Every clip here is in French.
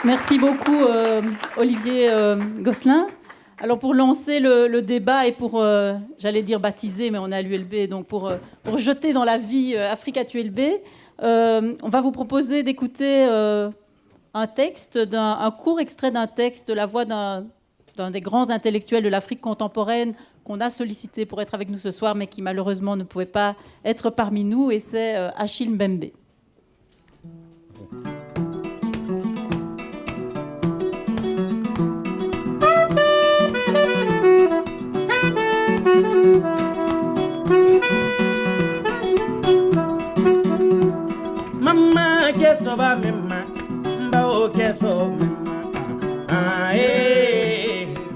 Merci beaucoup, Olivier Gosselin. Alors, pour lancer le débat et pour, j'allais dire baptiser, mais on est à l'ULB, donc pour jeter dans la vie Africa-ULB, on va vous proposer d'écouter un texte, un court extrait d'un texte de la voix d'un des grands intellectuels de l'Afrique contemporaine qu'on a sollicité pour être avec nous ce soir, mais qui malheureusement ne pouvait pas être parmi nous, et c'est Achille Mbembe. Mama keso ba mema mbao keso mema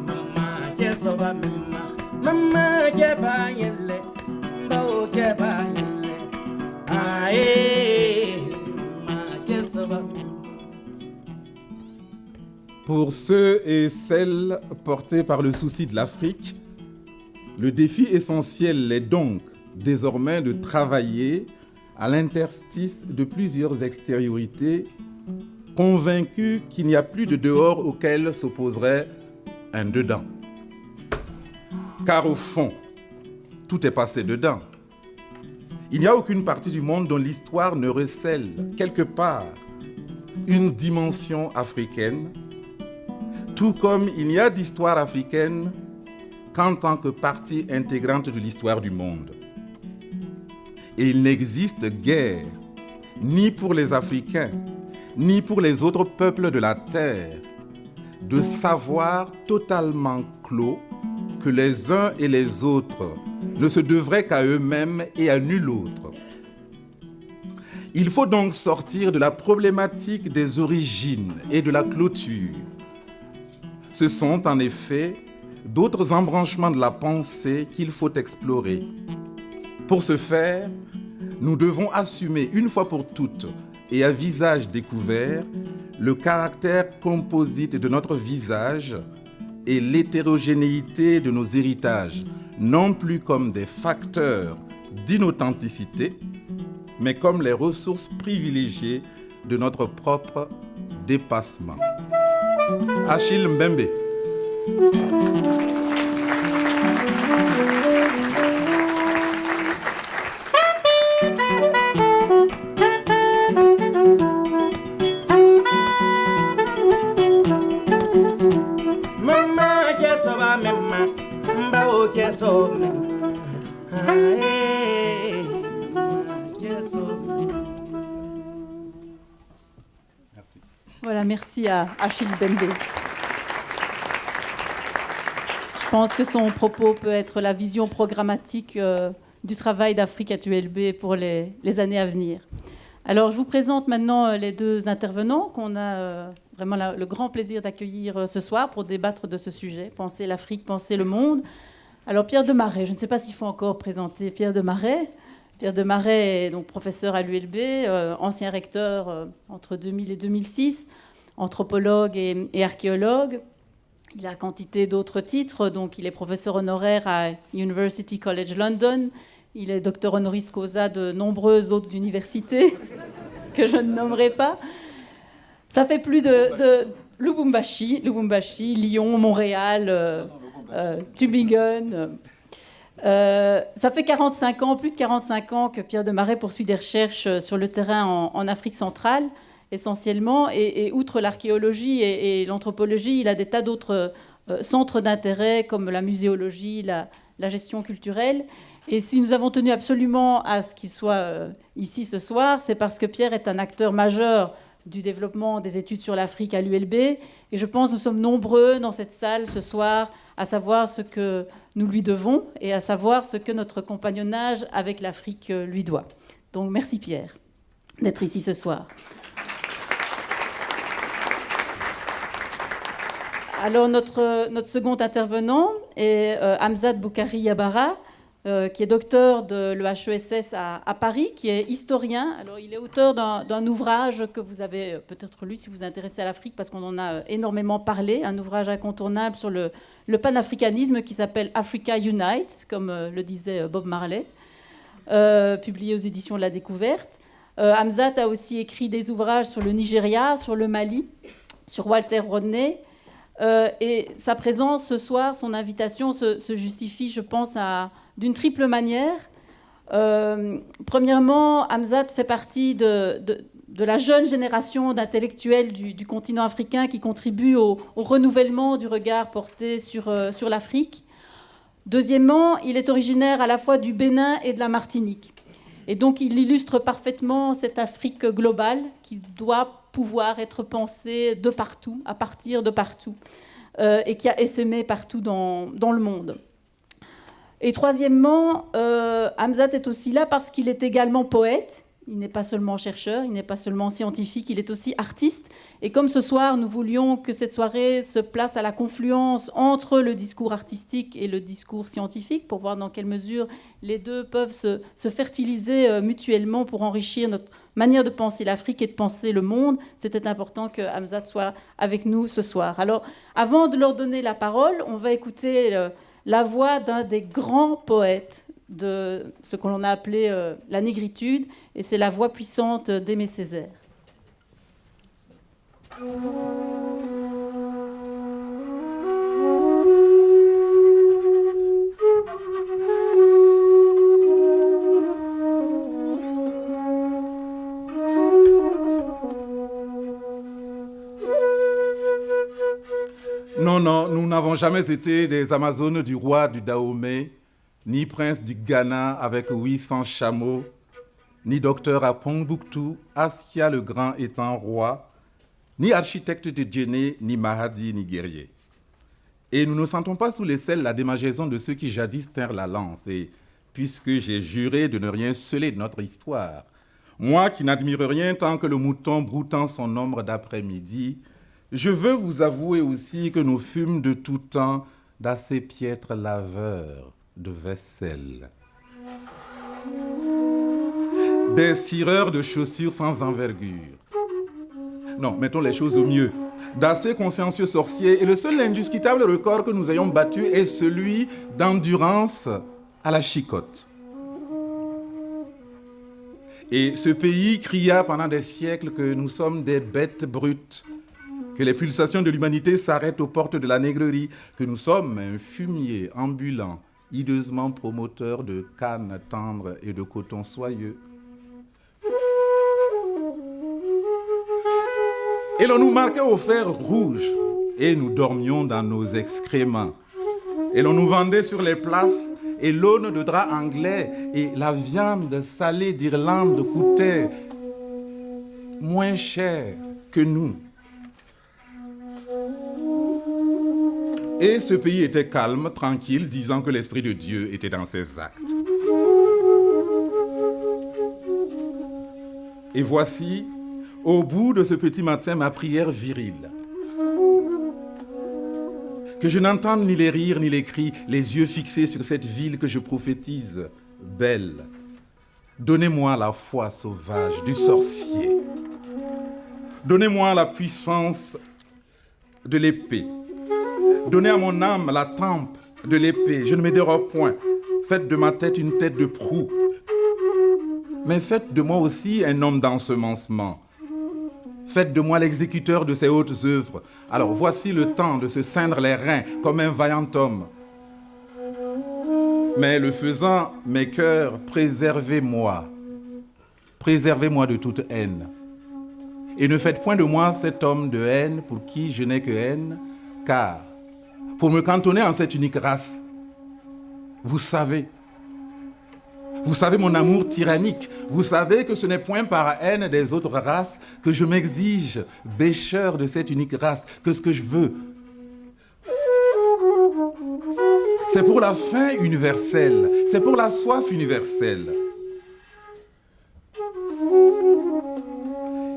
mama keso ba mema mama ke ba yele mbao ke ba yele mama keso ba. Pour ceux et celles portés par le souci de l'Afrique, le défi essentiel est donc désormais de travailler à l'interstice de plusieurs extériorités, convaincus qu'il n'y a plus de dehors auquel s'opposerait un dedans. Car au fond, tout est passé dedans. Il n'y a aucune partie du monde dont l'histoire ne recèle quelque part une dimension africaine, tout comme il n'y a d'histoire africaine qu'en tant que partie intégrante de l'histoire du monde. Et il n'existe guère, ni pour les Africains, ni pour les autres peuples de la Terre, de savoir totalement clos que les uns et les autres ne se devraient qu'à eux-mêmes et à nul autre. Il faut donc sortir de la problématique des origines et de la clôture. Ce sont en effet d'autres embranchements de la pensée qu'il faut explorer. Pour ce faire, nous devons assumer une fois pour toutes et à visage découvert le caractère composite de notre visage et l'hétérogénéité de nos héritages, non plus comme des facteurs d'inauthenticité, mais comme les ressources privilégiées de notre propre dépassement. Achille Mbembe. Voilà, merci à Achille Mbembe. Je pense que son propos peut être la vision programmatique du travail d'Africa-ULB pour les années à venir. Alors, je vous présente maintenant les deux intervenants qu'on a vraiment le grand plaisir d'accueillir ce soir pour débattre de ce sujet. Penser l'Afrique, penser le monde. Alors, Pierre Desmarais, je ne sais pas s'il faut encore présenter Pierre Desmarais. Pierre Desmarais est donc professeur à l'ULB, ancien recteur entre 2000 et 2006, anthropologue et archéologue. Il a quantité d'autres titres, donc il est professeur honoraire à University College London. Il est docteur honoris causa de nombreuses autres universités que je ne nommerai pas. Ça fait plus de Lubumbashi, Lyon, Montréal, Tübingen. Ça fait 45 ans, plus de 45 ans que Pierre Desmarais poursuit des recherches sur le terrain en Afrique centrale, essentiellement. Et outre l'archéologie et l'anthropologie, il a des tas d'autres centres d'intérêt comme la muséologie, la gestion culturelle. Et si nous avons tenu absolument à ce qu'il soit ici ce soir, c'est parce que Pierre est un acteur majeur du développement des études sur l'Afrique à l'ULB. Et je pense que nous sommes nombreux dans cette salle ce soir à savoir ce que nous lui devons et à savoir ce que notre compagnonnage avec l'Afrique lui doit. Donc merci Pierre d'être ici ce soir. Alors notre second intervenant est Hamzat Boukari Yabara, qui est docteur de l'EHESS à Paris, qui est historien. Alors, il est auteur d'un ouvrage que vous avez peut-être lu si vous vous intéressez à l'Afrique, parce qu'on en a énormément parlé, un ouvrage incontournable sur le panafricanisme qui s'appelle Africa Unite, comme le disait Bob Marley, publié aux éditions de la Découverte. Hamzat a aussi écrit des ouvrages sur le Nigeria, sur le Mali, sur Walter Rodney. Et sa présence ce soir, son invitation se justifie, je pense, d'une triple manière. Premièrement, Hamzat fait partie de la jeune génération d'intellectuels du continent africain qui contribuent au renouvellement du regard porté sur l'Afrique. Deuxièmement, il est originaire à la fois du Bénin et de la Martinique. Et donc, il illustre parfaitement cette Afrique globale qui doit pouvoir être pensée de partout, à partir de partout, et qui a essaimé partout dans le monde. Et troisièmement, Hamzat est aussi là parce qu'il est également poète. Il n'est pas seulement chercheur, il n'est pas seulement scientifique, il est aussi artiste. Et comme ce soir, nous voulions que cette soirée se place à la confluence entre le discours artistique et le discours scientifique, pour voir dans quelle mesure les deux peuvent se fertiliser mutuellement pour enrichir notre manière de penser l'Afrique et de penser le monde, c'était important que Hamzat soit avec nous ce soir. Alors, avant de leur donner la parole, on va écouter la voix d'un des grands poètes de ce que l'on a appelé la négritude, et c'est la voix puissante d'Aimé Césaire. Non, non, nous n'avons jamais été des Amazones du roi du Dahomey, ni prince du Ghana avec 800 chameaux, ni docteur à Tombouctou, Askia le Grand étant roi, ni architecte de Djenné, ni Mahadi, ni guerrier. Et nous ne sentons pas sous l'aisselle la démangeaison de ceux qui jadis tinrent la lance. Et puisque j'ai juré de ne rien sceller de notre histoire, moi qui n'admire rien tant que le mouton broutant son ombre d'après-midi, je veux vous avouer aussi que nous fûmes de tout temps d'assez piètres laveurs de vaisselle, des cireurs de chaussures sans envergure. Non, mettons les choses au mieux. D'assez consciencieux sorciers, et le seul indiscutable record que nous ayons battu est celui d'endurance à la chicotte. Et ce pays cria pendant des siècles que nous sommes des bêtes brutes, que les pulsations de l'humanité s'arrêtent aux portes de la nègrerie, que nous sommes un fumier ambulant, hideusement promoteur de cannes tendres et de coton soyeux. Et l'on nous marquait au fer rouge, et nous dormions dans nos excréments. Et l'on nous vendait sur les places, et l'aune de drap anglais, et la viande salée d'Irlande coûtait moins cher que nous. Et ce pays était calme, tranquille, disant que l'Esprit de Dieu était dans ses actes. Et voici, au bout de ce petit matin, ma prière virile. Que je n'entende ni les rires ni les cris, les yeux fixés sur cette ville que je prophétise, belle. Donnez-moi la foi sauvage du sorcier. Donnez-moi la puissance de l'épée. Donnez à mon âme la tempe de l'épée. Je ne me dérobe point. Faites de ma tête une tête de proue. Mais faites de moi aussi un homme d'ensemencement. Faites de moi l'exécuteur de ces hautes œuvres. Alors voici le temps de se ceindre les reins comme un vaillant homme. Mais le faisant, mes cœurs, préservez-moi. Préservez-moi de toute haine. Et ne faites point de moi cet homme de haine pour qui je n'ai que haine, car pour me cantonner en cette unique race, vous savez mon amour tyrannique, vous savez que ce n'est point par haine des autres races que je m'exige, bêcheur de cette unique race, que ce que je veux, c'est pour la faim universelle, c'est pour la soif universelle.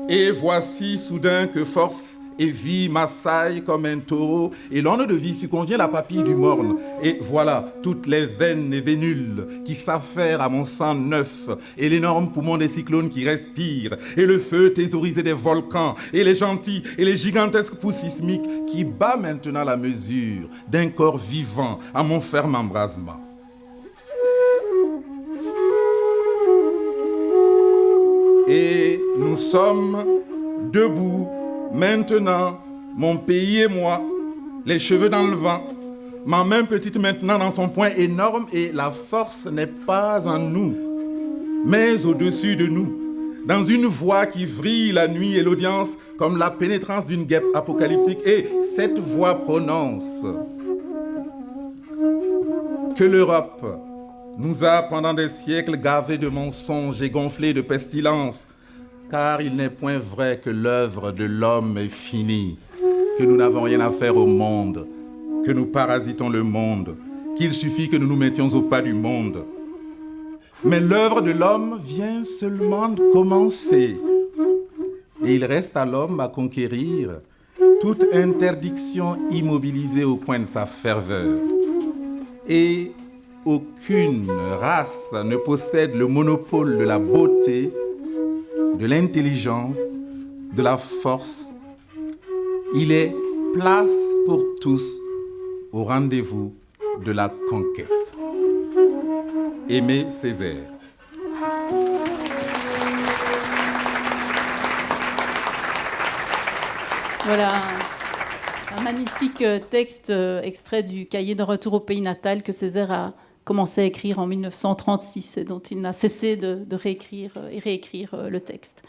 Et voici soudain que force et vie m'assaille comme un taureau, et l'onde de vie circonvient la papille du morne. Et voilà toutes les veines et vénules qui s'affairent à mon sang neuf, et l'énorme poumon des cyclones qui respirent, et le feu thésaurisé des volcans, et les gentils et les gigantesques pousses sismiques qui bat maintenant la mesure d'un corps vivant à mon ferme embrasement. Et nous sommes debout, maintenant, mon pays et moi, les cheveux dans le vent, ma main petite maintenant dans son poing énorme, et la force n'est pas en nous, mais au-dessus de nous, dans une voix qui vrille la nuit et l'audience comme la pénétrance d'une guêpe apocalyptique. Et cette voix prononce que l'Europe nous a pendant des siècles gavés de mensonges et gonflés de pestilence, car il n'est point vrai que l'œuvre de l'homme est finie, que nous n'avons rien à faire au monde, que nous parasitons le monde, qu'il suffit que nous nous mettions au pas du monde. Mais l'œuvre de l'homme vient seulement de commencer. Et il reste à l'homme à conquérir toute interdiction immobilisée au coin de sa ferveur. Et aucune race ne possède le monopole de la beauté, de l'intelligence, de la force. Il est place pour tous au rendez-vous de la conquête. Aimé Césaire. Voilà un magnifique texte extrait du cahier de retour au pays natal que Césaire a commencé à écrire en 1936 et dont il n'a cessé de réécrire et réécrire le texte.